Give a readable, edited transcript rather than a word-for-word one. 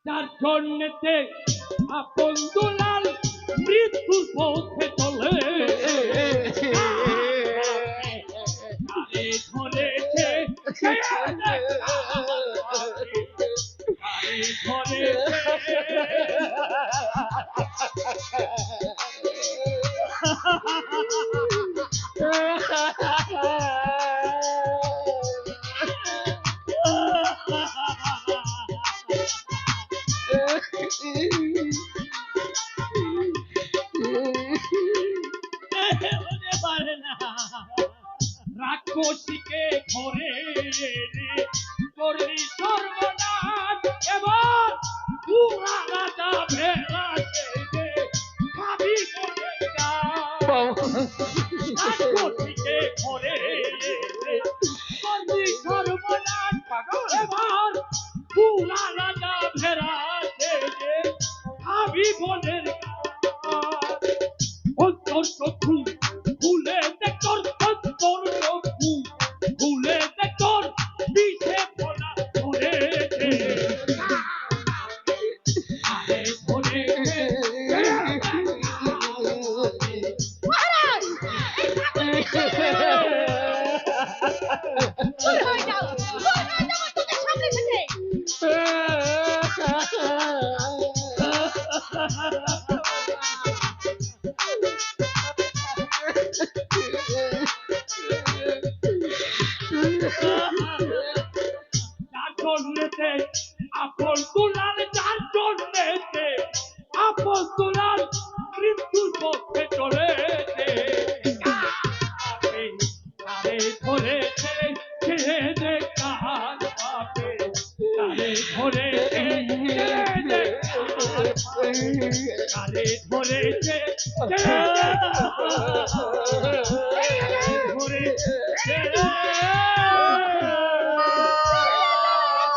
যার জন্যতে আপন দুলাল মৃত্যুর পথে চলে আরে ধরেছে রাক্ষসীকে ঘরে করলি সর্বনাশ এবার পুরা রাজা ভেড়া সেজে ভাবি করে রাক্ষসীকে ঘরে করলি সর্বনাশ এবার পুরা রাজা ভেড়া সেজে ভাবি বলে অন্তর চক্ষু খুলে দেখর অন্তর চক্ষু খুলে দেখর বিষে পড়া ধরেছে আরে ধরেছে জন্মেতে আপন দুলাল যার জন্মেতে আপন দুলাল মৃত্যুর পথে চলেছে তারে ধরেছে ছেড়ে দে কার পাপে তারে ধরেছে ছেড়ে দে তারে ধরেছে ছেড়ে দে